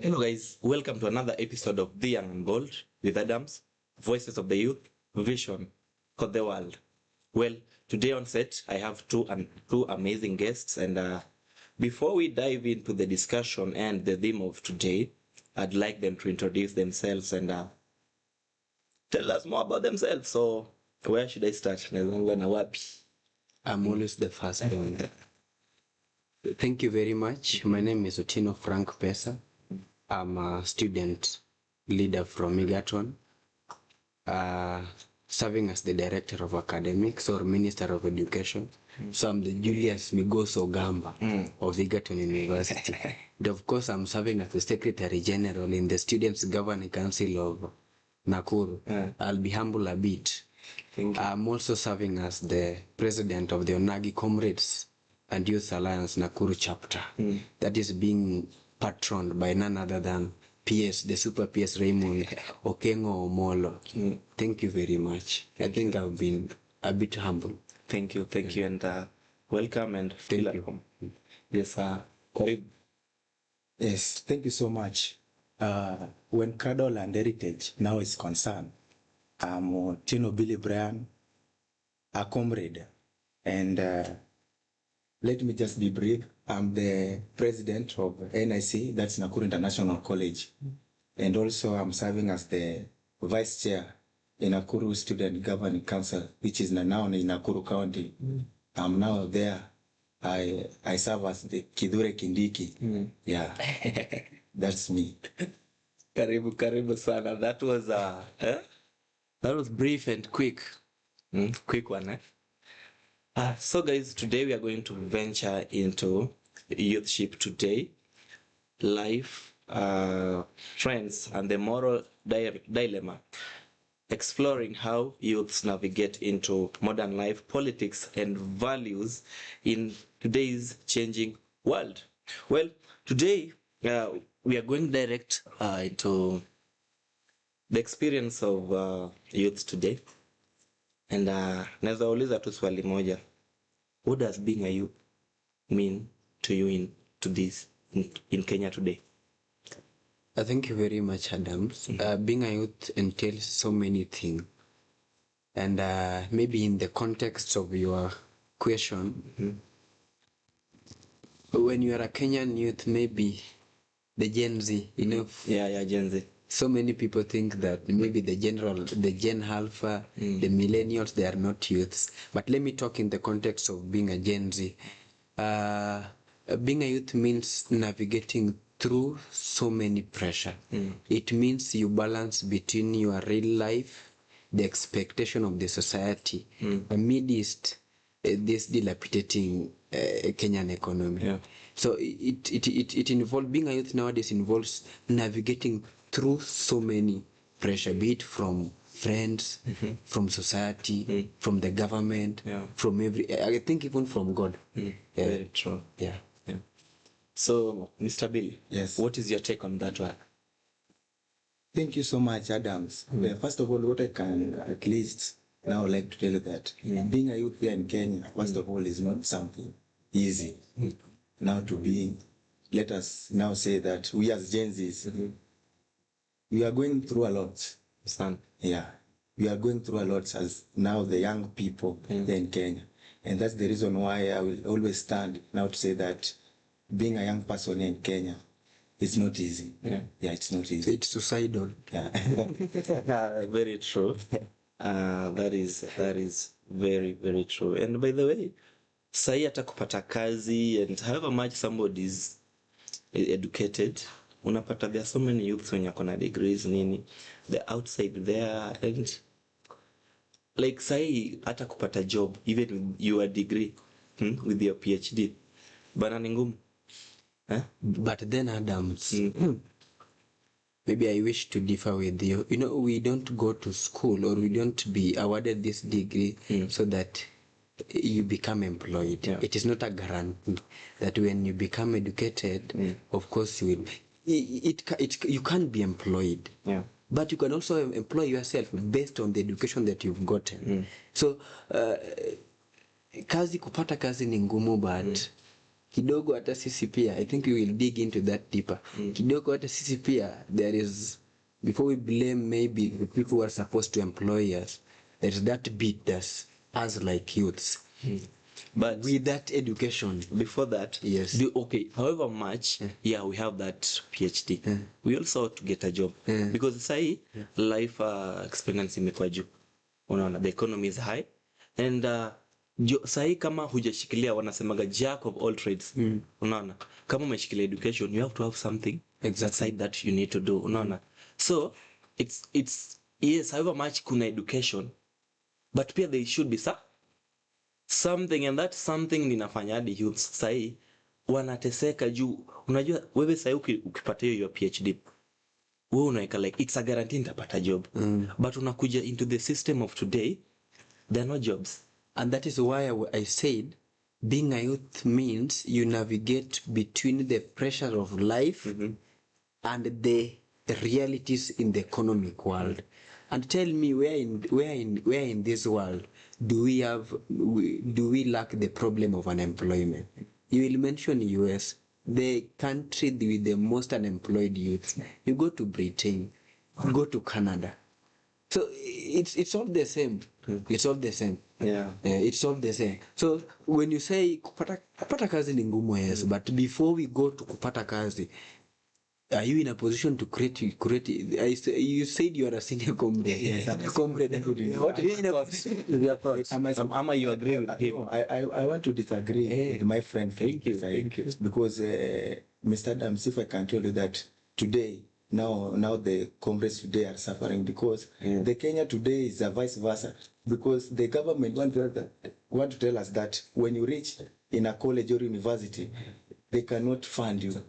Hello, guys. Welcome to another episode of The Young and Bold with Adams, Voices of the Youth, Vision for the World. Well, today on set, I have two amazing guests, and before we dive into the discussion and the theme of today, I'd like them to introduce themselves and tell us more about themselves. So, where should I start? I'm always the first one. Thank you very much. My name is Otino Frank Pesa. I'm a student leader from Egerton, serving as the Director of Academics or Minister of Education. So I'm the Julius Migoso Gamba of Egerton University. And of course, I'm serving as the Secretary General in the Students' Governing Council of Nakuru. I'll be humble a bit. I'm also serving as the President of the Onagi Comrades and Youth Alliance Nakuru chapter. That is being patroned by none other than PS, the Super PS Raymond Okengo Omolo. Thank you very much. I think I've been a bit humble. Thank you, and welcome and feel at home. Yes, Karib. Yes, thank you so much. When Cradle and Heritage now is concerned, I'm Tino Billy Brian, a comrade, and let me just be brief. I'm the president of NIC, that's Nakuru International College, and also I'm serving as the vice chair in Nakuru Student Governing Council, which is now in Nakuru County. I'm now there. I serve as the Kidure Kindiki. Yeah, that's me. Karibu sana. That was brief and quick. Quick one, eh? So guys, today we are going to venture into youthship today, life, trends, and the moral dilemma, exploring how youths navigate into modern life, politics, and values in today's changing world. Well, today we are going direct into the experience of youths today. And naweza uliza tu swali moja. What does being a youth mean to you in Kenya today? Thank you very much, Adams. Being a youth entails so many things. And maybe in the context of your question, when you are a Kenyan youth, maybe the Gen Z, Yeah, Gen Z. So many people think that maybe the Gen Alpha, the millennials, they are not youths. But let me talk in the context of being a Gen Z. Being a youth means navigating through so many pressure. It means you balance between your real life, the expectation of the society, amidst this dilapidating Kenyan economy. Yeah. So it involves, being a youth nowadays involves navigating through so many pressure, be it from friends, from society, from the government, from I think even from God. Very true. Yeah. So, Mr. Bill, Yes. what is your take on that one? Thank you so much, Adams. First of all, what I can at least now like to tell you that being a youth here in Kenya, first of all, is not something easy. Now to be, let us now say that we as Gen Zs, we are going through a lot. Son. Yeah, we are going through a lot as now the young people here in Kenya. And that's the reason why I will always stand now to say that being a young person here in Kenya, it's not easy. Yeah, it's not easy. It's suicidal. Yeah. Very true. That is very, very true. And by the way, sahi hata kupata kazi, and however much somebody is educated, unapata there are so many youths wenye kona degrees nini, they're outside there, and like sahi hata kupata job even with your degree, with your PhD, bana ni ngumu. But then, Adams, maybe I wish to differ with you. We don't go to school or we don't be awarded this degree so that you become employed. Yeah. It is not a guarantee that when you become educated, of course you will. You can't be employed. Yeah. But you can also employ yourself based on the education that you've gotten. So, kupata kazi ni ngumu, but kidogo hata sisi pia, I think we will dig into that deeper. Kidogo hata sisi pia, there is, before we blame maybe the people who are supposed to employ us, there is that bit that's us like youths. But With that education, before that, yes, okay, however much, yeah, we have that PhD. We also have to get a job because say life experience imekuwa juu. Unaona, the economy is high and sahi kama hujashikilia wanasemaga jack of all trades. Unaona, kama umeshikilia education, you have to have something aside that you need to do. Unaona, so it's yes, however much kuna education, but pia there should be something, and that something ninafanya hadi youth sahi wanateseka juu. Unajua wewe sahi ukipata hiyo PhD, wewe unaweka like it's a guarantee nitapata job, but unakuja into the system of today, there are no jobs. And that is why I said being a youth means you navigate between the pressure of life and the realities in the economic world. And tell me, where in this world do we lack the problem of unemployment? You will mention US, the country with the most unemployed youth. You go to Britain, you go to Canada. So it's all the same. It's all the same. Yeah. It's all the same. So when you say kupata kazi ni ngumu, yes, but before we go to kupata kazi, are you in a position to create? You said you are a senior comrade. Yes, I'm a comrade. What are you in a position? You agree with him? I want to disagree with my friend. Thank you. Because Mr. Adams, if I can tell you that today, now the comrades today are suffering because the Kenya today is a vice versa, because the government want to tell us that when you reach in a college or university, they cannot fund you.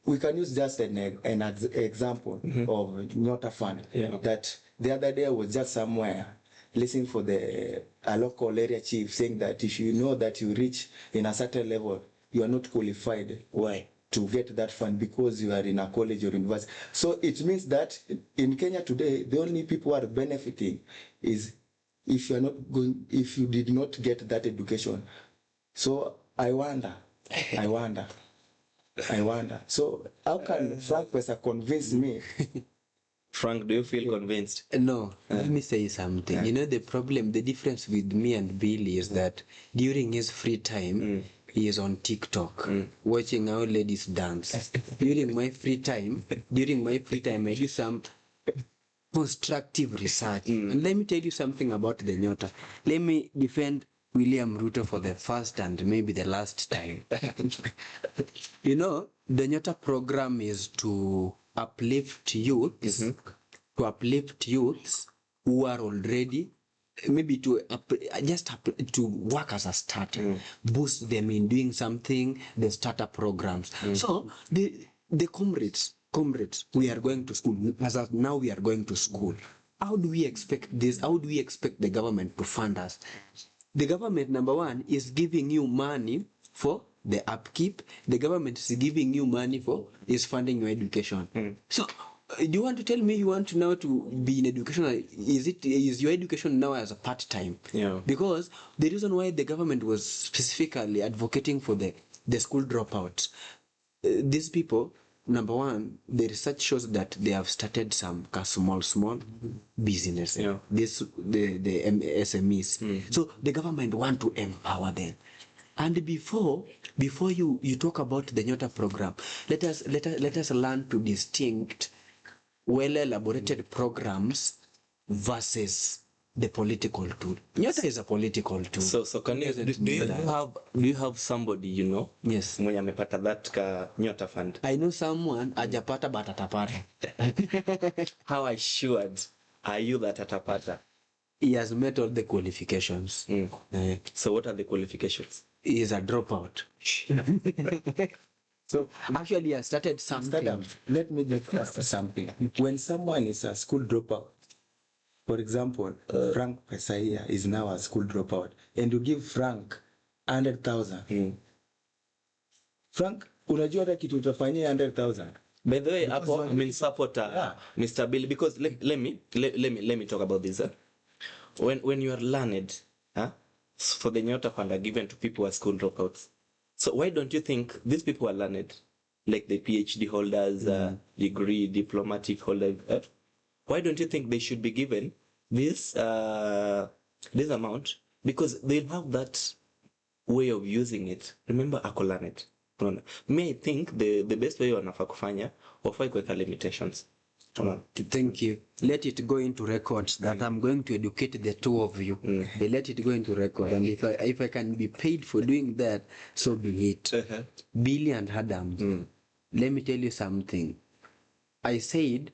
We can use just an example of Nyota Fund. That the other day I was just somewhere listening for a local area chief saying that if you know that you reach in a certain level, you are not qualified. Why? To get that fund because you are in a college or university. So it means that in Kenya today, the only people who are benefiting is if you did not get that education. So I wonder. So how can Frank Pesa convince me? Frank, do you feel convinced? No, let me say something. You know, the difference with me and Billy is that during his free time, he is on TikTok watching how ladies dance. During my free time, I do some constructive research. And let me tell you something about the Nyota. Let me defend William Ruto for the first and maybe the last time. You know, the Nyota program is to uplift youths, who are already maybe to work as a starter, boost them in doing something, the starter programs. So the comrades, we are going to school. As of now, we are going to school. How do we expect this? How do we expect the government to fund us? The government, number one, is giving you money for the upkeep. The government is giving you money is funding your education. So do you want to tell me you want now to be in education? Is your education now as a part-time? Yeah. Because the reason why the government was specifically advocating for the school dropouts, these people, number one, the research shows that they have started some small business. Yeah. The SMEs. So the government want to empower them. And before you talk about the Nyota program, let us learn to distinct well elaborated programs versus the political tool. Nyota is a political tool. So can you do you have somebody you know? Yes. Mwenye amepata that Nyota fund? I know someone ajapata but atapata. How assured are you that atapata? He has met all the qualifications. So what are the qualifications? He is a dropout. So actually, he has started something. Let me just ask something. When someone is a school dropout, for example, Frank Pesaia is now a school dropout, and you give Frank 100,000. Frank, unajua hata kitu utafanyia 100,000. By the way, I mean support Mr. Bill, because let me talk about this. When you are learned, for the Nyota fund are given to people who are school dropouts. So why don't you think these people are learned, like the PhD holders, degree, diplomatic holders? Why don't you think they should be given this amount, because they'll have that way of using it? Remember, ako learned. Unaona? Me, I think the best way wanafaa kufanya, wafai kuweka limitations. Unaona? Thank you. Let it go into records that I'm going to educate the two of you. Let it go into record. And if I can be paid for doing that, so be it. Billy and Adam, let me tell you something. I said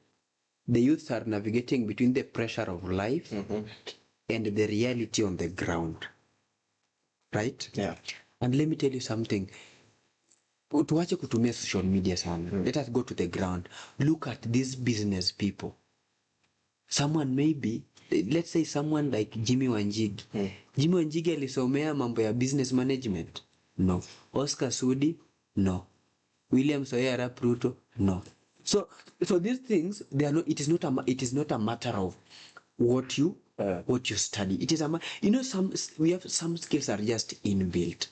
the youths are navigating between the pressure of life and the reality on the ground. Right? Yeah. And let me tell you something. Tuache kutumia social media sana. Let us go to the ground. Look at these business people. Someone maybe, let's say someone like Jimmy Wanjigi. Jimmy Wanjigi alisomea mambo ya business management? No. Oscar Sudi? No. William Samoei Arap Ruto? No. So these things, they are not. It is not a matter of what you study. It is we have some skills are just inbuilt.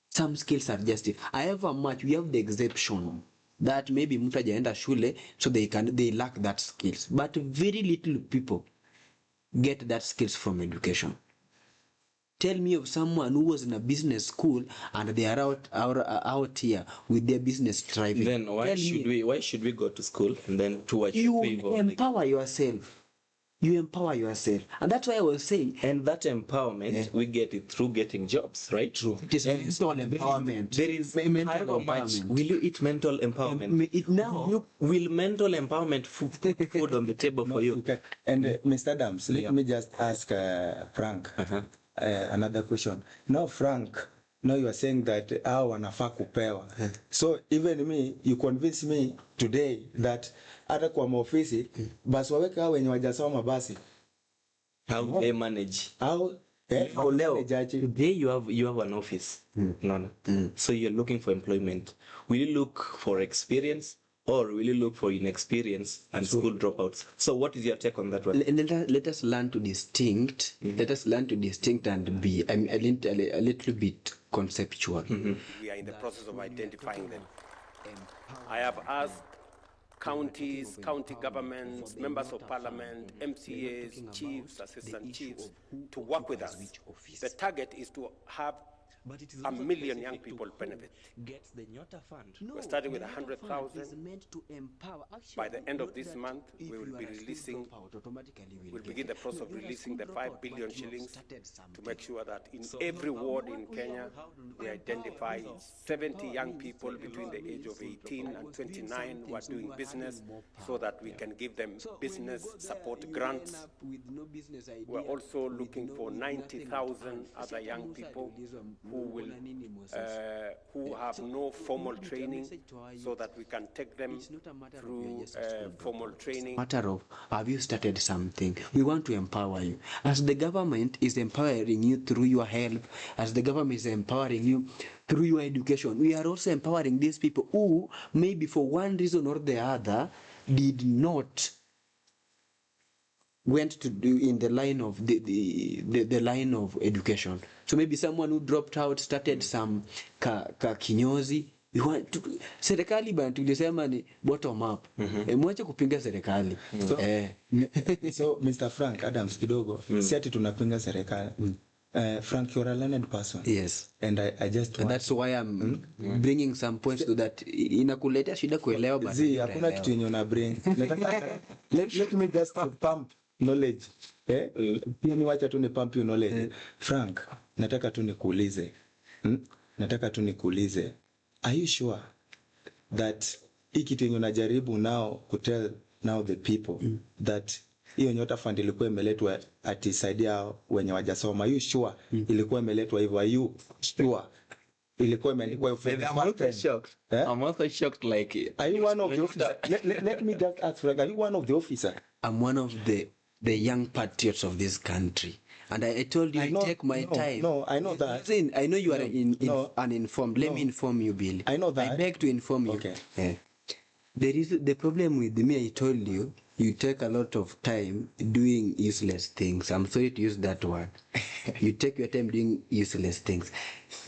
Some skills are just. However much we have the exception that maybe mtu hajaenda shule, so they lack that skills. But very little people get that skills from education. Tell me of someone who was in a business school and they are out here with their business thriving. Then why should we go to school and then to watch you empower yourself? You empower yourself. And that's why I was saying. And that empowerment, we get it through getting jobs, right? True. It is mental empowerment. There is mental empowerment. Will you eat mental empowerment? Now. Will mental empowerment put food on the table for you? Okay. And Mr. Adams, let me just ask Frank another question. Now, Frank, now you are saying that wanafaa kupewa. So even me, you convince me today that hata kwa maofisi basi waweke hao wenye wajasoma basi. How they manage? Today you have an office. So you're looking for employment. Will you look for experience, or will you look for inexperience and school dropouts? So what is your take on that one? Let us learn to distinct. Let us learn to distinct and be a little bit conceptual. We are in the process of identifying them. I have asked counties, county governments, members of parliament, MCAs, chiefs, assistant chiefs to work with us. The target is to have a million young people benefit. We're starting with 100,000. By the end of this month, we will be releasing, we'll begin the process of releasing the 5 billion shillings to make sure that in every ward in Kenya, we identify 70 young people between the age of 18 and 29 who are doing business, so that we can give them business support grants. We're also looking for 90,000 other young people who have no formal training, so that we can take them through formal training. Matter of, have you started something? We want to empower you. As the government is empowering you through your help, as the government is empowering you through your education, we are also empowering these people who maybe for one reason or the other did not went to do in the line of the line of education. So maybe someone who dropped out started some kinyozi. We want to serikali bana tulisema ni bottom up. Mwache kupinga serikali. So Mr. Frank Adams kidogo, si ati tunapinga serikali. Frank, you're a learned person. Yes. And I just and that's why I'm bringing some points to that. Inakuletea shida kuelewa bana. Hakuna kitu yenye una bring. Let me just pump knowledge. Pia niwacha tu ni pump you knowledge. Frank, nataka tu nikuulize. Are you sure that hii kitu yenye unajaribu now kutell now the people that hiyo Nyota Fund ilikuwa imeletwa atisaidia wenye wajasoma? Are you sure ilikuwa imeletwa hivyo? Are you sure ilikuwa imeandikwa hivyo? I'm also shocked. Like, are you one of the officers? Let me just ask, Frank, are you one of the officers? I'm one of the young patriots of this country. And I told you, I take my time. No, I know that. Listen, I know you are uninformed. Let me inform you, Billy. I know that. I beg to inform you. Okay. There is the problem with me. I told you, you take a lot of time doing useless things. I'm sorry to use that word. You take your time doing useless things.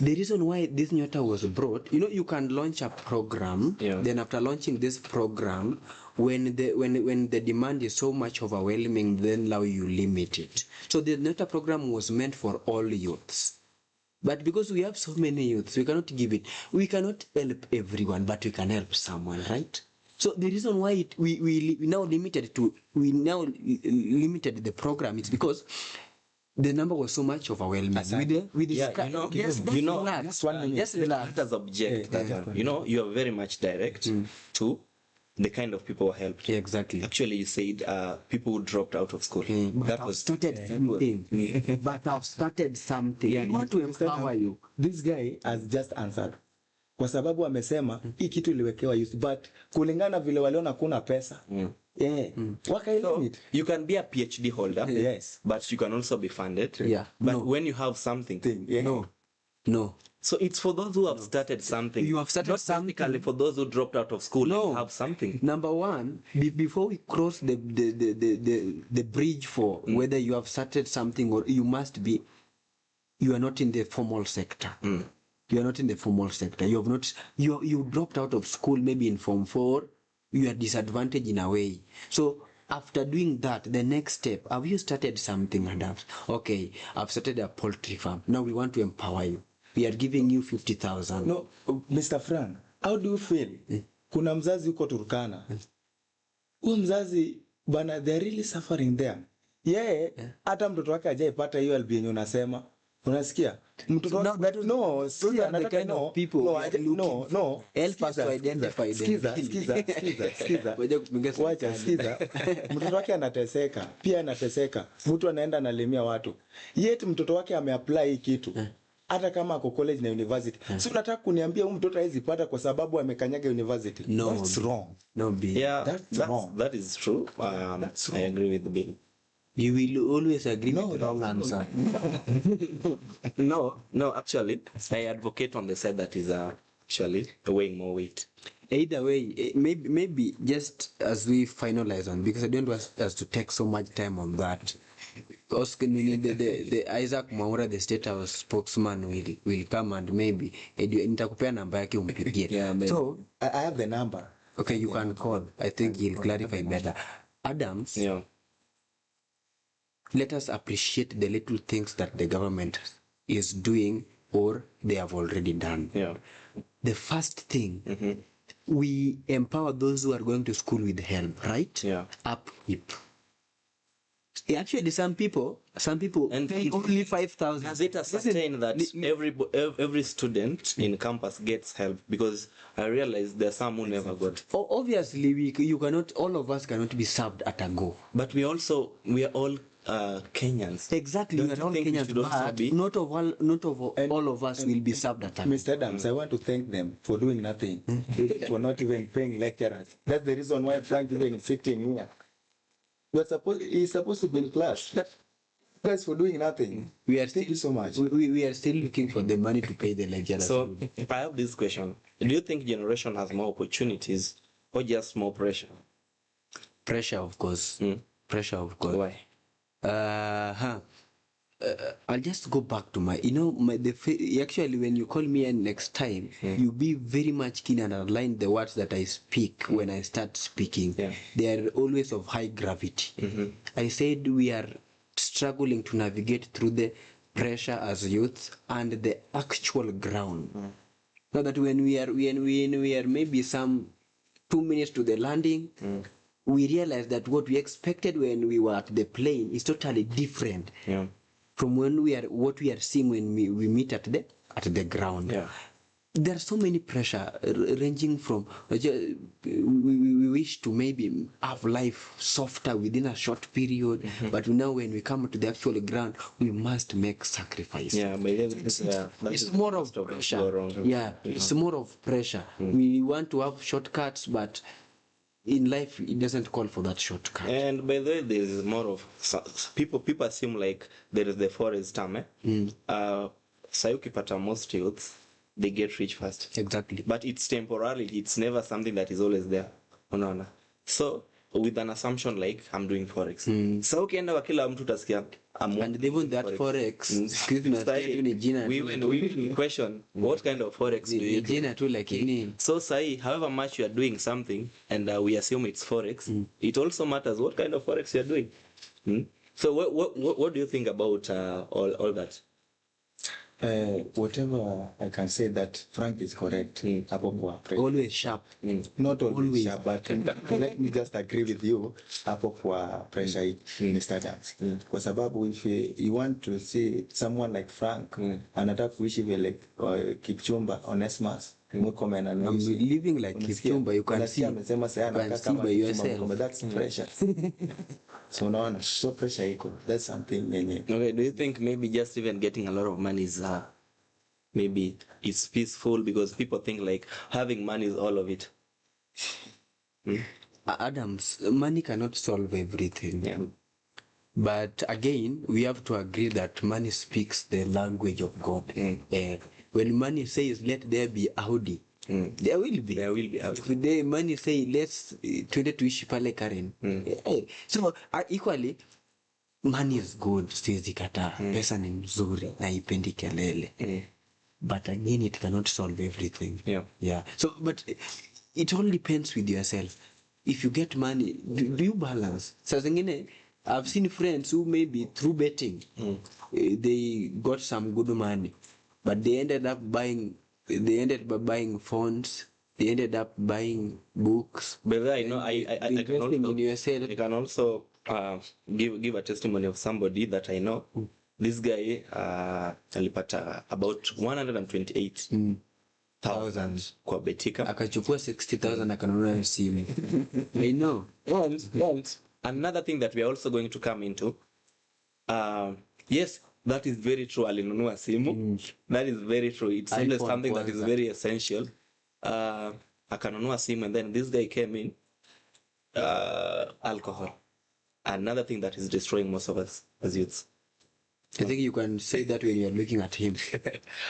The reason why this Nyota was brought, you can launch a program. Yeah. Then after launching this program, when the demand is so much overwhelming, then now you limit it. So the Nyota program was meant for all youths. But because we have so many youths, we cannot give it. We cannot help everyone, but we can help someone, right? So the reason why we now limited the program is because the number was so much overwhelming. Just 1 minute. Just let us object that one. You are very much direct to the kind of people who helped. Yeah, exactly. Actually, you said people who dropped out of school. But I've started something. But I've started something. Yeah, I want to empower you. This guy has just answered. Kwa sababu amesema hii kitu iliwekewa youth, but kulingana vile waliona kuna pesa. So, you can be a PhD holder, yes, but you can also be funded. Yeah. But when you have something, No. So it's for those who have started something. You have started not something. technically for those who dropped out of school and have something. Number one, before we cross the bridge for whether you have started something or you are not in the formal sector. You are not in the formal sector. You dropped out of school maybe in Form 4. You are disadvantaged in a way. So after doing that, the next step, have you started something, Adams? Okay, I've started a poultry farm. Now we want to empower you. We are giving you 50,000. No, Mr. Frank, how do you feel? Kuna mzazi huko Turkana. Huyo mzazi bana, they're really suffering there. Hata mtoto wake hajaipata hiyo LB yenye unasema. Unasikia? Mtoto wake help us to identify them. Skiza. Wacha skiza. Mtoto wake anateseka, pia anateseka. Mtu anaenda analemia watu. Yet mtoto wake ameapply hii kitu. Hata kama ako college na university. So unataka kuniambia huyu mtoto hawezi pata kwa sababu amekanyaga university? No. That's wrong. No, Bill. Yeah, that's wrong. That is true. That's wrong. I agree with Bill. You will always agree with the wrong answer. No, actually, I advocate on the side that is actually weighing more weight. Either way, maybe just as we finalize on, because I don't want us to take so much time on that. Because the Isaac Mwaura, the State House spokesman, will come and maybe nitakupea namba yake umpigie. Yeah, so I have the number. Okay, you can call. I think he'll clarify better. Adams. Yeah. Let us appreciate the little things that the government is doing or they have already done. Yeah. The first thing, we empower those who are going to school with help, right? Yeah. Upkeep. Actually, some people And pay only 5,000. Does it ascertain that every student in campus gets help? Because I realize there are some who never got. Obviously, all of us cannot be served at a go. But we are all Kenyans. Exactly, Don't we are you all think we Kenyans, should also but be- not all of us will be served at a go. Mr. Adams, I want to thank them for doing nothing. For not even paying lecturers. That's the reason why Frank even sitting here. He's supposed to be in class. Guys, for doing nothing. Thank you so much. We are still looking for the money to pay the lecturers. So, if I have this question, do you think generation has more opportunities or just more pressure? Pressure, of course. Pressure, of course. Why? I'll just go back to actually when you call me in next time, you be very much keen and align the words that I speak when I start speaking. Yeah. They are always of high gravity. I said we are struggling to navigate through the pressure as youth and the actual ground. Now that when we are maybe some 2 minutes to the landing, we realize that what we expected when we were at the plane is totally different. Yeah. From what we are seeing when we meet at the ground. Yeah. There are so many pressure ranging from we wish to maybe have life softer within a short period, but now when we come to the actual ground, we must make sacrifice. Yeah, but It's more of pressure. Yeah, it's more of pressure. We want to have shortcuts, but in life it doesn't call for that shortcut. And by the way, there is more of people assume like there is the forest term. Sayuki pata most youths, they get rich fast. Exactly. But it's temporarily, it's never something that is always there. unaona. So with an assumption like I'm doing forex, so ukienda kwa kila mtu utasikia And even that forex, excuse me, Sahi, ni jina we tu. will question what kind of forex do Ni you do? jina tu lakini So sahi, however much you are doing something and we assume it's forex, it also matters what kind of forex you are doing. So what do you think about all that? Whatever I can say that Frank is correct. Hapo kwa pressure. always sharp. Not always, Always. sharp, but let me just agree with you hapo kwa pressure hii, Mr. Adams. Kwa sababu if you want to see someone like Frank anataka kuishi vile Kipchumba, Onesmus, Murkomen I'm anaishi. living like Kipchumba, you can see. Amesema sasa You can anakaa see kama by Kipchumba, yourself. that's pressure. So unaona, so pressure iko. That's something yenye. Okay, do you think maybe just even getting a lot of money is maybe it's peaceful because people think like having money is all of it? Adams, money cannot solve everything. Yeah. But again, we have to agree that money speaks the language of God. When money says, let there be Audi, there will be. There will be Audi. If the money say, let's twende tuishi pale Karen. So equally, money is good, siwezi kataa. Pesa ni mzuri, na ipendi kelele. But again, it cannot solve everything. Yeah. So, but it all depends with yourself. If you get money, do you balance? Saa zingine, I've seen friends who maybe through betting, they got some good money, but they ended up buying phones, they ended up buying books. But I know I investing in yourself. I can also give a testimony of somebody that I know. This guy alipata about 128,000 kwa Betika. Akachukua 60,000 akanunua simu. I know. And another thing that we are also going to come into, yes, that is very true. Alinunua simu. That is very true. It's always something that is very essential. Akanunua simu, and then this guy came in, alcohol. Another thing that is destroying most of us as youths. I think you can say that when you're looking at him.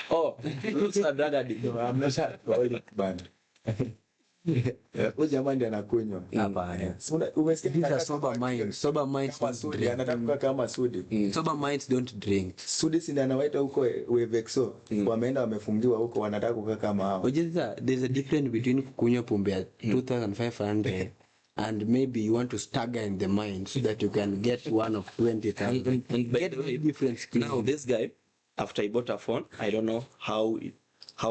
Oh, looks a drug addict. No, I'm not sure about it, but huyu jamaa ndiye anakunywa. Hapana. Umesikia These are sober minds. Sober minds kama don't Sudi, drink. anataka kukaa kama Sudi. Sober minds don't drink. Sudi si ndiye anawaita huko Wevexo. Wameenda wamefungiwa huko, wanataka kukaa kama hao. Ojeza, there's a difference between kukunywa pombe ya 2,500 and maybe you want to stagger in the mind so that you can get one of 20,000. And by Get the way, the difference. now this guy, after he bought a phone, I don't know how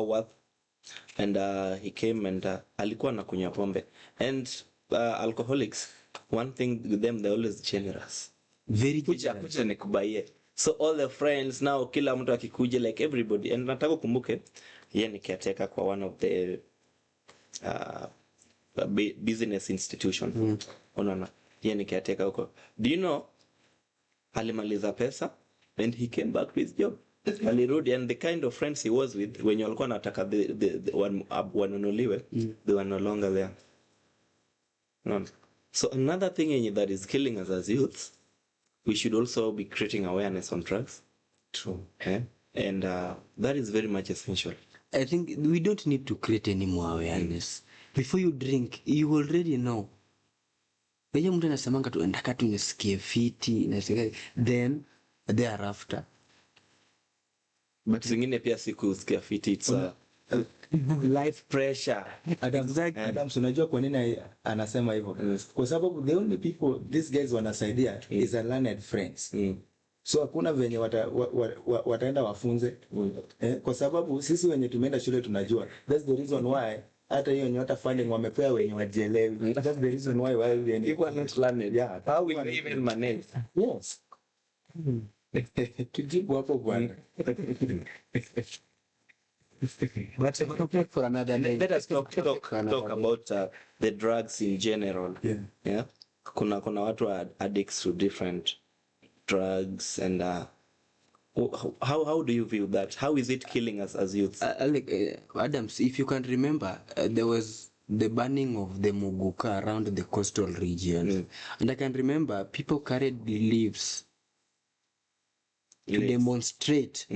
worth, and he came and alikuwa anakunywa pombe. And alcoholics, one thing with them, they're always generous. Very Kuja nikubaie. So all the friends now, kila mtu akikuja, like everybody. And nataka kumbuke, yeye ni caretaker kwa one of the business institution. Unaona, yeye ni caretaker huko. Do you know, alimaliza pesa and he came back to his job. Alirudi, and the kind of friends he was with, when walikuwa nataka the wanunuliwe, they were no longer there. No. So another thing that is killing us as youths, we should also be creating awareness on drugs. True. And that is very much essential. I think we don't need to create any more awareness. Before you drink, you already know. Wenye mtu anasemanga tu ndaka tu nisikie fiti, nasikia, then thereafter. But zingine pia si kusikia fiti, it's life pressure. Adams, unajua kwa nini anasema hivyo? Kwa sababu the only people these guys wanasaidia is a learned friends. So hakuna venye wataenda wafunze. Kwa sababu sisi wenye tumeenda shule tunajua. That's the reason why hata hiyo nyota funding wamepewa wenye wajielewi. That's the reason why People are not learned. Yeah. How we even manage. Yes. Tujibu hapo bwana. But for another day. Let us talk about the drugs in general. Yeah. Kuna watu are addicts to different drugs, and how do you view that? How is it killing us as youths? Adams, if you can remember, there was the burning of the Muguka around the coastal region. And I can remember people carried the leaves to demonstrate,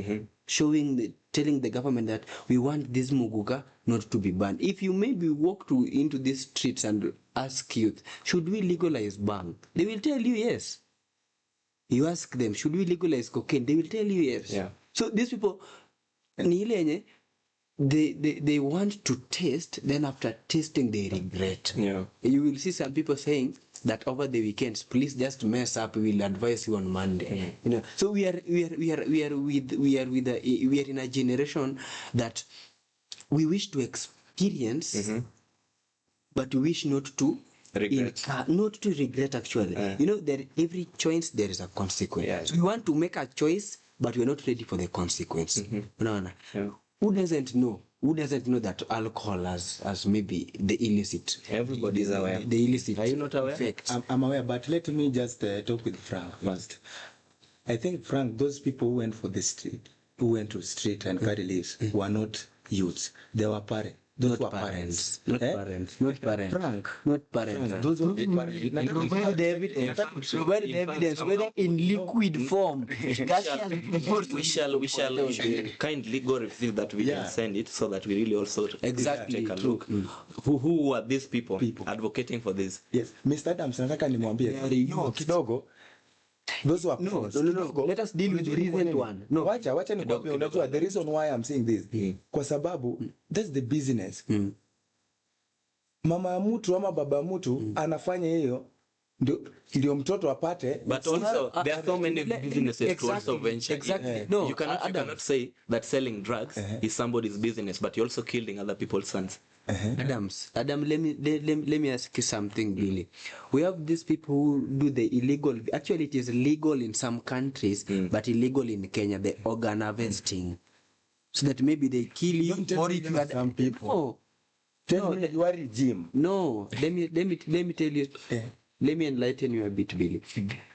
telling the government that we want this Muguka not to be banned. If you maybe walk into these streets and ask youth, should we legalize bang? They will tell you yes. You ask them, should we legalize cocaine? They will tell you yes. Yeah. So these people, ni ile yenye, they want to taste, then after tasting they regret. Yeah. You will see some people saying that over the weekends, please just mess up, we will advise you on Monday. You know, so we are in a generation that we wish to experience, but we wish not to Regret. not to regret actually. You know, there every choice there is a consequence. Yeah. So we want to make a choice, but we're not ready for the consequence. No. Yeah. Who doesn't know? Who doesn't know that alcohol has maybe the illicit? Everybody is aware. The illicit. Are you not aware? Effect. I'm aware, but let me just talk with Frank first. I think, Frank, those people who went to street and carry leaves were not youths. They were parents. Those were parents. Not parents. Not parents. Frank. Not parents. Those were parents. Provide the evidence. Provide the evidence, whether in liquid form. We shall kindly go receive that we can send it so that we really also Exactly, take a true. look. Who are these people advocating for this? Yes, Mr. Adams, nataka nimwambie kidogo. Those were No. Let us deal with the recent one. No. Wacha nikwambie, unajua the reason why I'm saying this kwa sababu that's the business. Mama ya mtu ama baba ya mtu anafanya hiyo ndio mtoto apate. But also there are so many businesses to also venture. Exactly. No, you cannot say that selling drugs is somebody's business, but you're also killing other people's sons. Adam, let me ask you something, Billy. We have these people who do the illegal. Actually, it is legal in some countries, but illegal in Kenya. The organ harvesting, so that maybe they kill you. Or if you some people. Oh, Tell me you are regime. no. Let me tell you. Let me enlighten you a bit, Billy.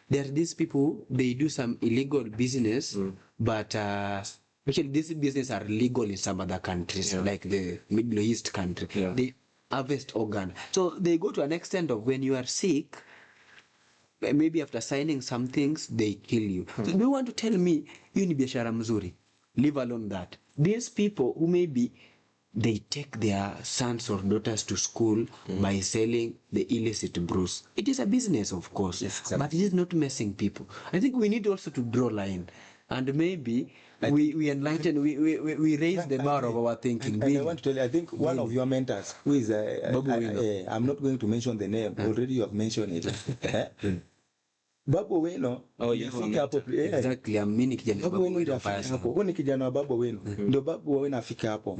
There are these people. They do some illegal business, but actually, these businesses are legal in some other countries, like the Middle East country. Yeah. They harvest organ. So they go to an extent of when you are sick, maybe after signing some things, they kill you. So do you want to tell me, you ni biashara mzuri? Leave alone that. These people who maybe they take their sons or daughters to school by selling the illicit brews. It is a business, of course, but it is not messing people. I think we need also to draw line. And maybe we enlighten, we raise the bar of our thinking. And I want to tell you, I think one of your mentors, who is, I'm not going to mention the name, already you have mentioned it. Babu Weno, Exactly, amini kijana Babu Weno ndio afika hapo. Huyu ni kijana wa Babu Weno. Ndio Babu Weno afika hapo.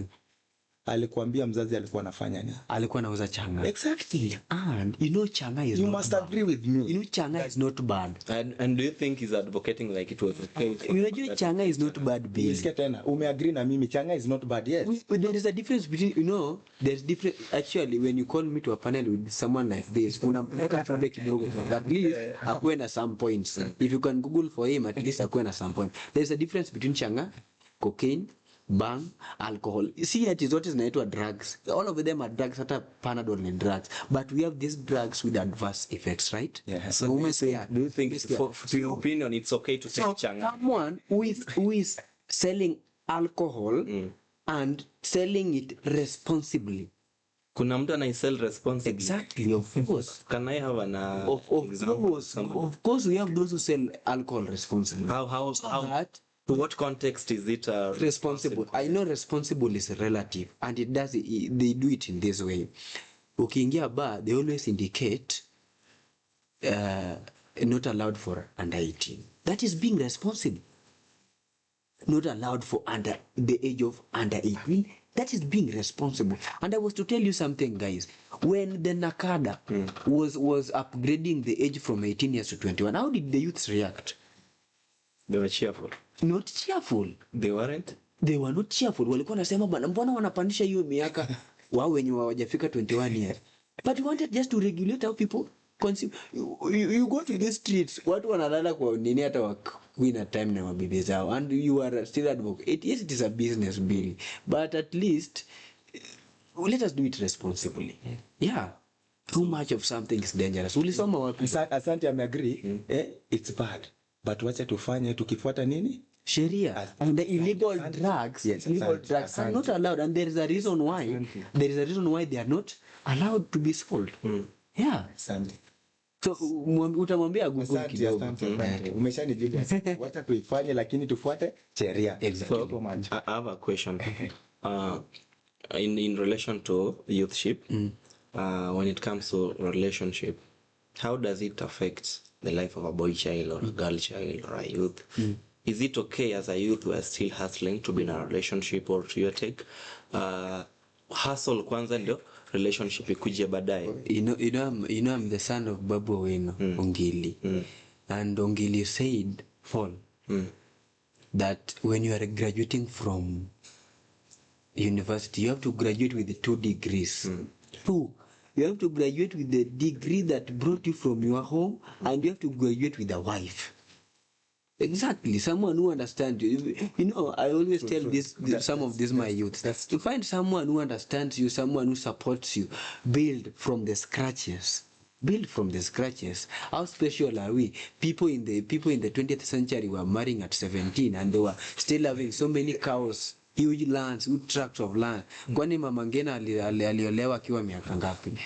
Alikwambia mzazi alikuwa anafanya nini? Alikuwa anauza changa. Exactly. And you know changa is You not must bad. agree with me. You know changa is not bad. And do you think he's advocating like it was okay? You know changa is not bad, Bill. Nisikia tena. Umeagree na mimi changa is not bad, yes. But there is a difference between, you know, there's different, actually, when you call me to a panel with someone like this, unampeleka tuende kidogo, at least akuwe na some points. If you can Google for him, at least akuwe na some points. There's a difference between changa, cocaine, bang, alcohol. See, it is what is naitwa drugs. All of them are drugs, hata Panadol ni drugs. But we have these drugs with adverse effects, right? Yeah. So do you think, for your opinion, it's okay to take changa? Someone who is selling alcohol and selling it responsibly. Kuna mtu anaisell responsibly. Exactly, of course. Can I have an example? Of course, we have those who sell alcohol responsibly. How But to what context is it responsible? I know responsible is relative, and they do it in this way. Ukiingia bar, they always indicate not allowed for under 18. That is being responsible. Not allowed for under the age of under 18. That is being responsible. And I was to tell you something, guys. When the Nakada was upgrading the age from 18 years to 21, how did the youths react? They were cheerful. Not cheerful. They weren't? They were not cheerful. Walikuwa nasema bana, mbona wanapandisha hiyo miaka wao wenye hawajafika 21 years. But we wanted just to regulate how people consume. You go to the streets, watu wanalala kwa nini hata wakuina time na mabibi zao, and you are still advocate. Yes, it is a business bill, but at least let us do it responsibly. Yeah. Too much of something is dangerous. Ulisoma wapi? Asante, ameagree. It's bad. But wacha tufanye tukifuata nini? Sheria. And the illegal drugs, illegal drugs are not allowed, and there is a reason why. There is a reason why they are not allowed to be sold. Yeah. Asante. So utamwambia Google Asante, kidogo. asante. Umeshanijibu. Wacha tuifanye lakini tufuate sheria. Exactly. Thank you so much. I have a question. In relation to youthship, when it comes to relationship, how does it affect the life of a boy child or a girl child or a youth? Is it okay as a youth we are still hustling to be in a relationship, or to your take hustle kwanza ndio relationship ikuje baadaye? I'm the son of Babu Owino, Ongili. And Ongili said, Paul, that when you are graduating from university, you have to graduate with 2 degrees. 2. You have to graduate with the degree that brought you from your home, and you have to graduate with a wife. Exactly, someone who understands you. You know, I always tell some of these my youth. To find someone who understands you, someone who supports you, build from the scratches. Build from the scratches. How special are we? People in the 20th century were marrying at 17, and they were still having so many cows, huge lands, huge tracts of land. Kwani mama ngena aliolewa akiwa miaka ngapi?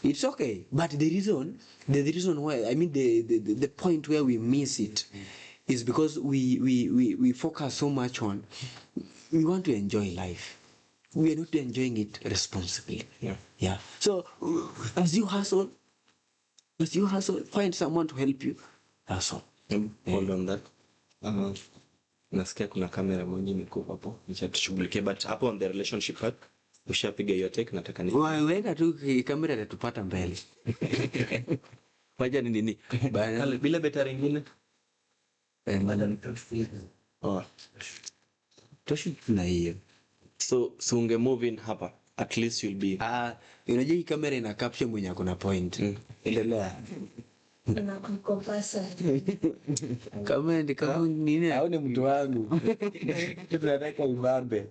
It's okay, but the reason why, I mean the point where we miss it is because we focus so much on, we want to enjoy life. We are not enjoying it responsibly. Yeah. So as you hustle, find someone to help you. Hustle. Hold on that. Nasikia kuna kamera moja imekuwa hapo. Nitashughulikia, but hapo on the relationship part ushapiga hiyo take, nataka ni weka tu kamera itatupata mbele. Wacha nini? Bana bila beta nyingine. Oh. Toshi tuna hiyo. So unge move in hapa. At least you'll be. Unajua hii kamera ina capture mwenye akona point. Endelea. Nakukopasa. Kama nini? Hao ni mtu wangu. Tunataka ubambe.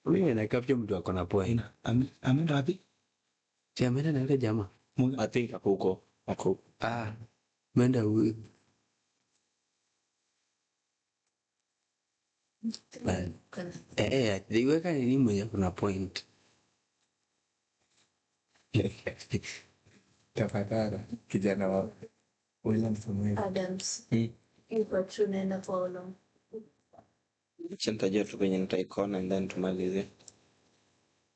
Wewe na capture mtu akona point. Ameenda wapi? Si ameenda na yule jamaa. I think ako. Menda huyu. Weka nini mwenye kuna point. Tafadhali kijana wa William Samuel Adams. Yuko tunaenda kwa ulo. Chantajia tu kwenye nitaikona and then tumalize.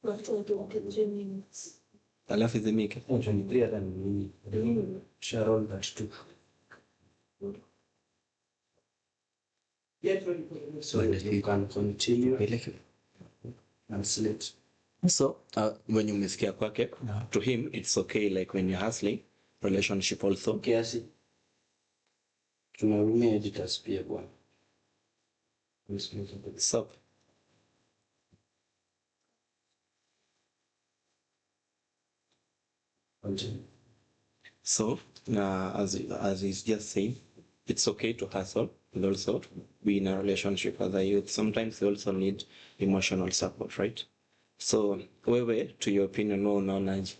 Watu wakiongea minutes. Alafu izimike. 23 hata ni Sharon that too. So you can continue and slate. So when you umesikia kwake, to him it's okay, like when you're hustling, relationship also. Kiasi. Tunarumia editors pia bwana. So So, as he's just saying, it's okay to hustle, but also be in a relationship as a youth. Sometimes they also need emotional support, right? So, wewe, to your opinion, no unaonaje?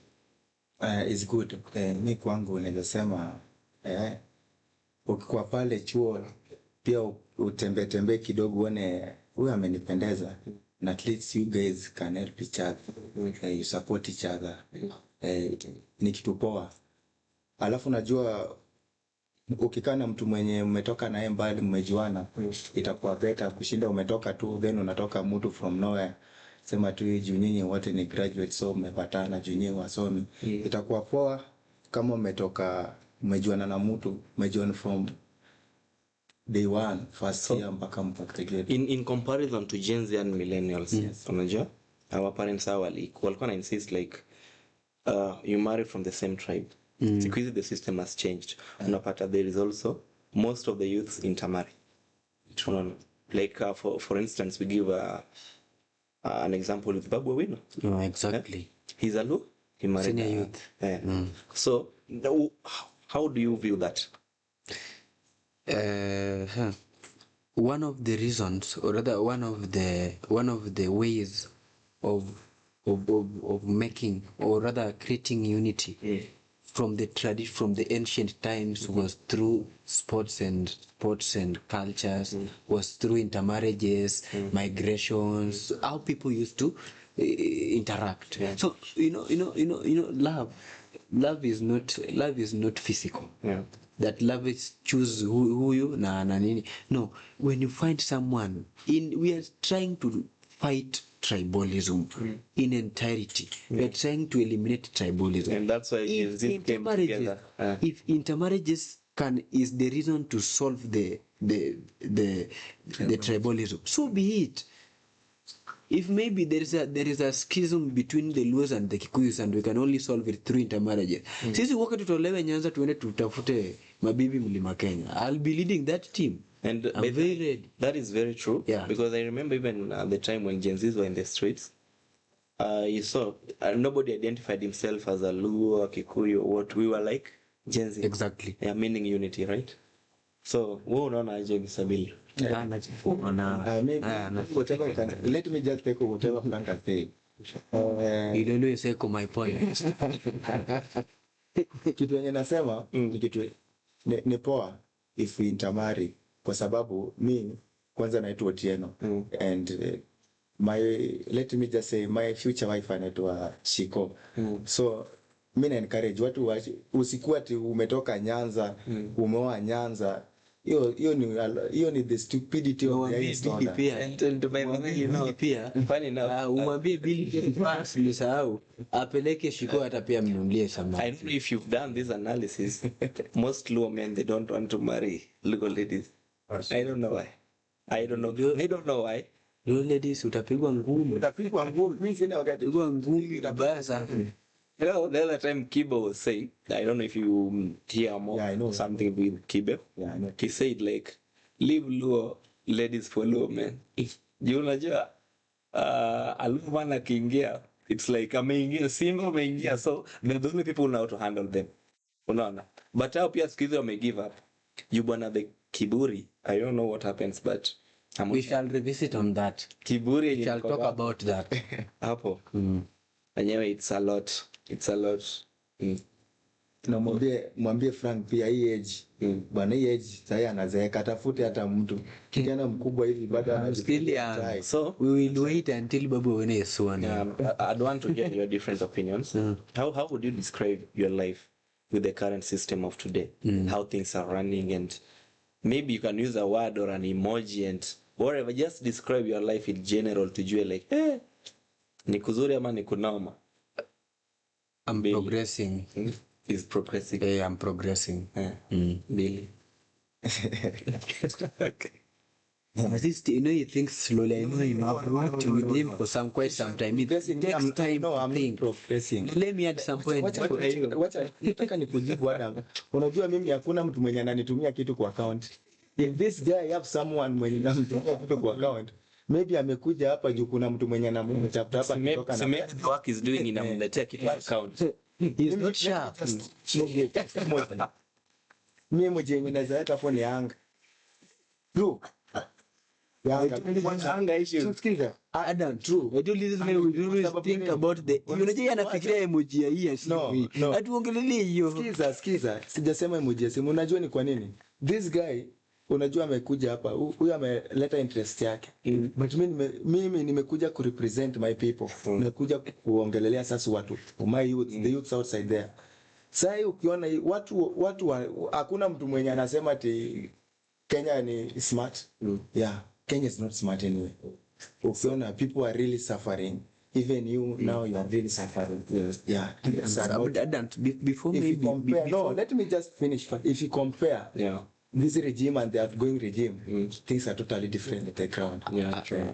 Is good. Mi kwangu naweza sema ukikuwa pale chuo pia utembee kidogo uone huyu amenipendeza, and at least you guys can help each other, you support each other. Ni kitu poa. Alafu najua ukikaa na mtu mwenye umetoka naye mbali, mmejuana, itakuwa better kushinda umetoka tu then unatoka mtu from nowhere. Sema tu juu nyinyi wote ni graduate, so mmepatana juu nyinyi wasomi. Itakuwa poa kama umejuana na mtu, umejuana from day one, first year mpaka mkagraduate. In comparison to Gen Z and millennials, yes, unajua our parents walikuwa na insist like you marry from the same tribe. Siku hizi the system has changed. Unapata there is also most of the youths intermarry. Like for instance, we give an example with Babu Owino. No, exactly. He's a Luo. He married Senior youth. So how do you view that? One of the reasons, or rather one of the ways of making, or rather creating unity from the ancient times was through sports and cultures, was through intermarriages, migrations, how people used to interact. So you know love, love is not physical. Yeah. That love is choose who you na nini. No, when you find someone, we are trying to fight tribalism in entirety. We are trying to eliminate tribalism. And that's why if this came together. If intermarriages is the reason to solve the tribalism, so be it. If maybe there is a schism between the Luos and the Kikuyus and we can only solve it through intermarriages. Sisi wote tutolewe Nyanza tuende tutafute mabibi mlima Kenya. I'll be leading that team. And I'm very ready. That is very true. Yeah. Because I remember even at the time when Gen Zs were in the streets, you saw nobody identified himself as a Luo or Kikuyu or what. We were like Gen Z. Exactly. Yeah, meaning unity, right? So, wewe unaona aje Gisabili? Let me just take whatever Frank has said. You don't know, say my point. Kitu yenye nasema ni kitu ni poa if we intermarry kwa sababu mi kwanza naitwa Otieno and let me just say my future wife anaitwa Shiko. So mi na encourage watu usikuwa ati umetoka Nyanza umeoa Nyanza. Hiyo ni the stupidity of the Billy pia. And by the way, you know, funny enough, umwambie Billy fast nisahau apeleke Shiko hata pia mnunulie samaki. I don't know if you've done this analysis. Most Luo men, they don't want to marry Luo ladies. I don't know why. I don't know why. Luo ladies utapigwa ngumi. Mimi sina wakati. Utapigwa ngumi baya sana. You know, the other time Kibo was saying, I don't know if you hear more something with Kibo. Yeah, I know. He said like, leave Luo ladies for Luo men. You unajua, Luo man akiingia, it's like ameingia, Simba ameingia, so they're the only people now to handle them. Unaona. But hao pia siku hizi wame give up. You bwana the Kiburi, I don't know what happens, but we shall revisit on that. Kiburi We shall talk about that. hapo. Anyway, it's a lot. Na mwambie Frank pia hii age. Bwana hii age sasa anazeeka tafute hata mtu. Kijana mkubwa hivi bado anajifikiria. So we will wait until Babu when is one. I'd want to get your different opinions. How would you describe your life with the current system of today? How things are running, and maybe you can use a word or an emoji and whatever. Just describe your life in general to you, like, ni kuzuri ama ni kunoma? I'm progressing. Is progressing. Yeah, I'm progressing. Really? Okay. At least, you think slowly. I know you have worked with him for quite some time. It takes time to think. Progressing. Let me add some point. Wacha nataka nikujibu Adam. Unajua mimi hakuna mtu mwenye ananitumia kitu kwa account. If this guy have someone mwenye anamtumia kitu kwa account, maybe amekuja hapa juu kuna mtu mwenye anamtafuta hapa kutoka na maybe the work is doing inamletea kitu account. He's not sharp. Mimi mwenye naweza hata phone Yanga. True. Yanga issue. Adam, true. I do listen when we always think about the. Unajua anafikiria emoji ya hii asimu. Atuongelele hiyo. Sikiza. Sijasema emoji ya simu. Unajua ni kwa nini? This guy unajua amekuja hapa. Huyu ameleta interest yake. But mimi nimekuja ku represent my people. Nimekuja kuongelelea sasa watu. My youth, the youths outside there. Sasa ukiona watu hakuna mtu mwenye anasema ati Kenya ni smart. Yeah, Kenya is not smart anyway. Ukiona people are really suffering. Even you now you are really suffering. Yeah. Before maybe no, let me just finish. If you compare this regime and the outgoing regime, things are totally different at the ground. Yeah, true.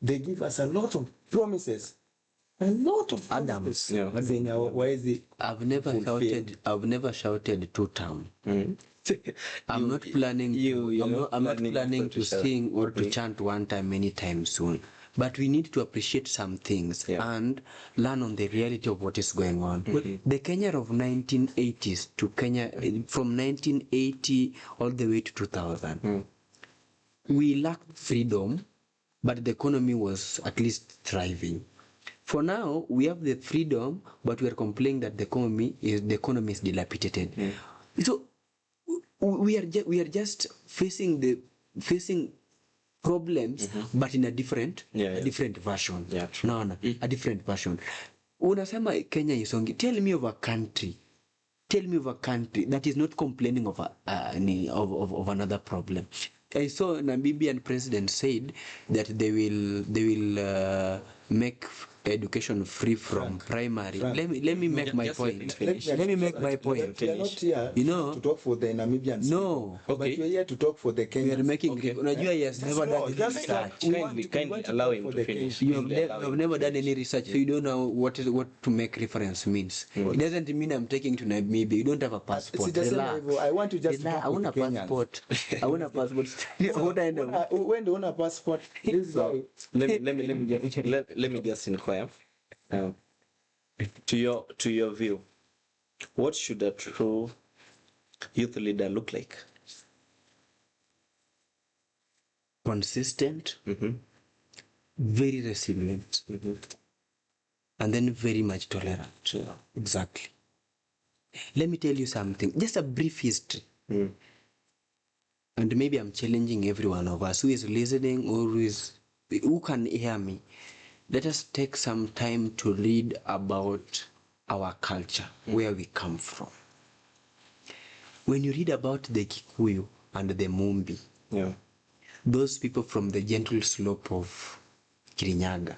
They give us a lot of promises. A lot of Adams. Yeah. Why is it? I've never shouted two term. I'm not planning. I'm not planning to sing or to chant one time many times soon. But we need to appreciate some things and learn on the reality of what is going on. The Kenya of 1980s to Kenya from 1980 all the way to 2000, we lacked freedom, but the economy was at least thriving. For now, we have the freedom, but we are complaining that the economy is dilapidated. So we are just facing problems, but in a different version. Yeah, true. A different version. Unasema Kenya isongi. Tell me of a country tell me of a country that is not complaining of of another problem. I saw Namibian president said that they will make education free from primary. Frank. Let me make my Just let point. him finish. Let me make my point. We are not here You know, to talk for the Namibians. No. But Okay. we are here to talk for the we are Kenyans. making. Okay. Unajua, he has never done any just research. Kindly allow him to finish. You have, Kindly you allow have him never to done finish. any research, so you don't know what to make reference means. It doesn't mean I'm taking to Namibia. You don't have a passport. Sijasema hivyo. I want you just to Relax. talk I want a with Kenyans. passport. I want a passport. When do you want a passport? This guy. Let me just inquire. To your view, what should a true youth leader look like? Consistent, Mm-hmm. very resilient, Mm-hmm. and then very much tolerant. Yeah. Exactly. Let me tell you something. Just a brief history. Mm. And maybe I'm challenging every one of us who is listening or who can hear me. Let us take some time to read about our culture, where we come from. When you read about the Kikuyu and the Mumbi, Yeah. those people from the gentle slope of Kirinyaga,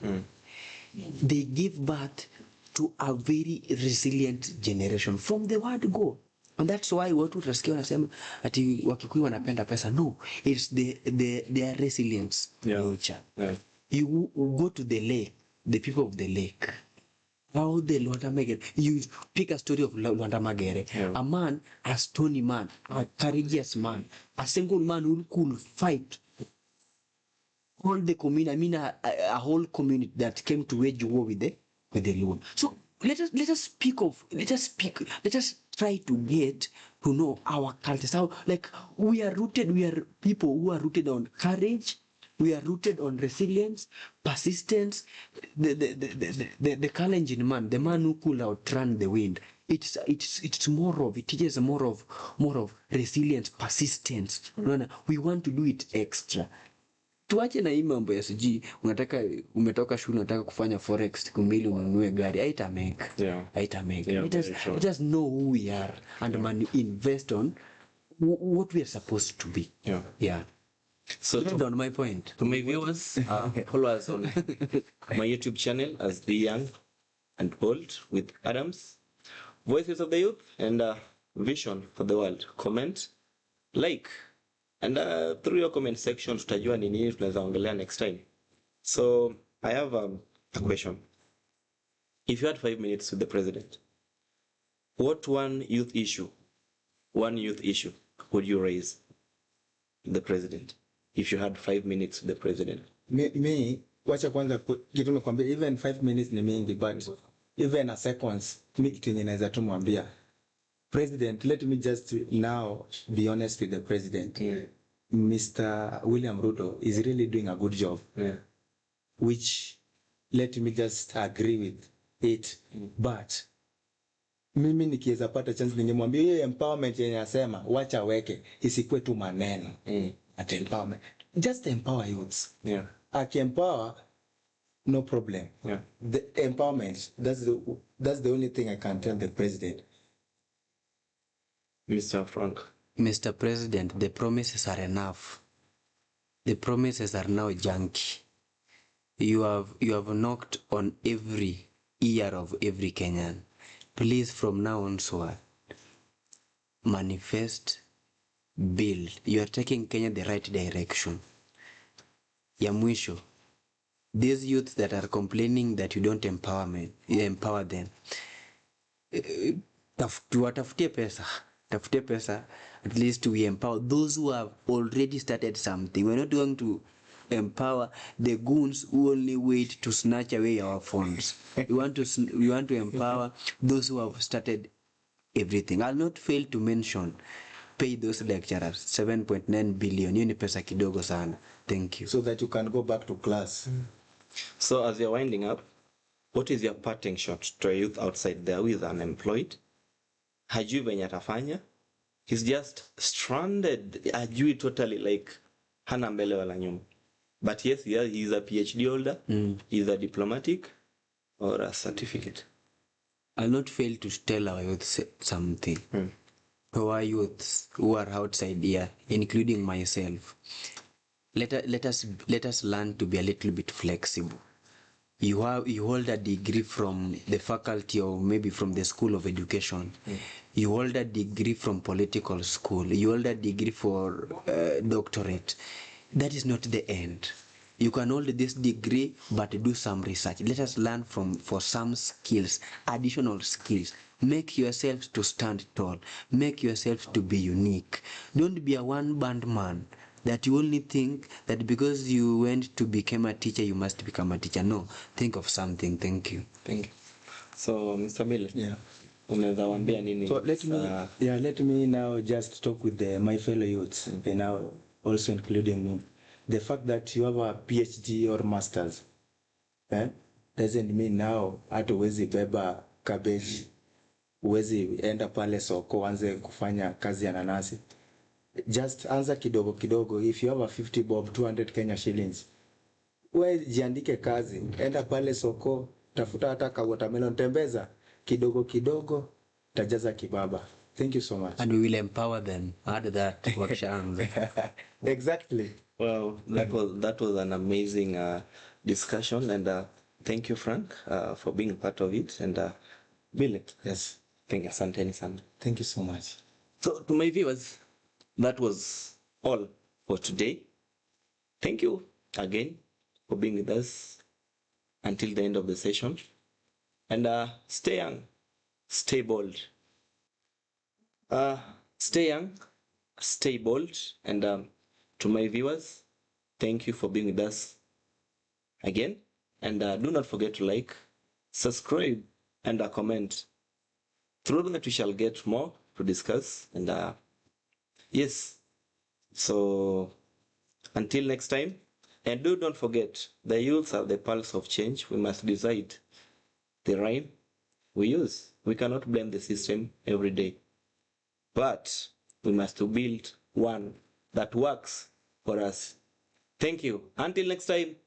they gave birth to a very resilient generation from the word go. And that's why watu utasikia wanasema ati Wakikuyu wanapenda pesa. No, it's their resilience nature. Yeah. You go to the lake, the people of the lake. How the Luanda Magere, you pick a story of Luanda Magere, a man, a stony man, a courageous man, a single man who could fight all the community. I mean, a whole community that came to wage war with the Luo. So let us try to get to know our culture. How, like, we are people who are rooted on courage. We are rooted on resilience, persistence, the Kalenjin man, the man who could outrun the wind. It's more of, it teaches more of resilience, persistence. We want to do it extra. Tuache na hii mambo ya siji umetoka shule unataka kufanya forex siku mbili ununue gari. Haitamake. Yeah, Let us know who we are and invest on what we are supposed to be. Yeah. So That's on my point. to my viewers, follow us on my YouTube channel as The Young and Old with Adams, Voices of the Youth, and Vision for the World. Comment, like, and through your comment section, tutajua ni nini tunaweza ongelea next time. So I have a question. If you had 5 minutes with the president, what one youth issue would you raise to the president? If you had 5 minutes with the president. Me, wacha kwanza kitu nikwambia, even 5 minutes ni mingi, but even a seconds, mi kitu yenye naweza tu mwambia president, let me just now be honest with the president. Mr. William Ruto is really doing a good job, which let me just agree with it. But mimi nikiweza pata chance ningemwambia hiyo empowerment yenye nasema wacha weke isikuwe tu maneno. At empowerment, just empower youths. Empower, no problem. The empowerment, that's the only thing I can tell the president. Mr. Frank. Mr. President, the promises are enough. The promises are now junky. You have knocked on every ear of every Kenyan. Please, from now onward, manifest, build. You are taking Kenya the right direction. Ya mwisho, these youths that are complaining that you don't empower them. Tafutie pesa. At least we empower those who have already started something. We're not going to empower the goons who only wait to snatch away our funds. we want to empower those who have started everything. I'll not fail to mention, pay those lecturers 7.9 billion. Hiyo ni pesa kidogo sana. Thank you. So that you can go back to class. So as you're winding up, what is your parting shot to a youth outside there who is unemployed? Hajui venye atafanya? He's just stranded. Hajui totally, like hana mbele wala nyuma. But yes, yeah, he's a PhD holder. He's a diplomatic or a certificate. I'll not fail to tell our youth something. Our youths who are outside here, including myself, let us learn to be a little bit flexible. You hold a degree from the faculty or maybe from the school of education. You hold a degree from political school. You hold a degree for doctorate. That is not the end. You can hold this degree but do some research. Let us learn for some skills, additional skills. Make yourselves to stand tall. Make yourselves to be unique. Don't be a one-band man that you only think that because you went to become a teacher, you must become a teacher. No, think of something. Thank you. Thank you. So, Mr. Bill, Yeah. unaweza waambia nini? So let me now just talk with my fellow youths, and now also including me. The fact that you have a PhD or masters, doesn't mean now hata uwezi beba cabbage, uwezi enda pale soko anze kufanya kazi ya nanasi. Just anza kidogo kidogo. If you have a 50 bob, 200 Kenya shillings, we jiandike kazi, enda pale soko, tafuta hata ka watermelon, tembeza kidogo kidogo, tajaza kibaba. Thank you so much. And we will empower them. Add that wakishaanza. Exactly. Well, that was an amazing discussion, and thank you, Frank, for being part of it. And Bill, Yes. thank you, asanteni sana. Thank you so much. So, to my viewers, that was all for today. Thank you again for being with us until the end of the session. And stay young, stay bold. Stay young, stay bold. And to my viewers, thank you for being with us again. And do not forget to like, subscribe, and comment. Through that, we shall get more to discuss. And yes, so until next time. And do not forget, the youths are the pulse of change. We must decide the rhyme we use. We cannot blame the system every day, but we must build one that works for us. Thank you. Until next time.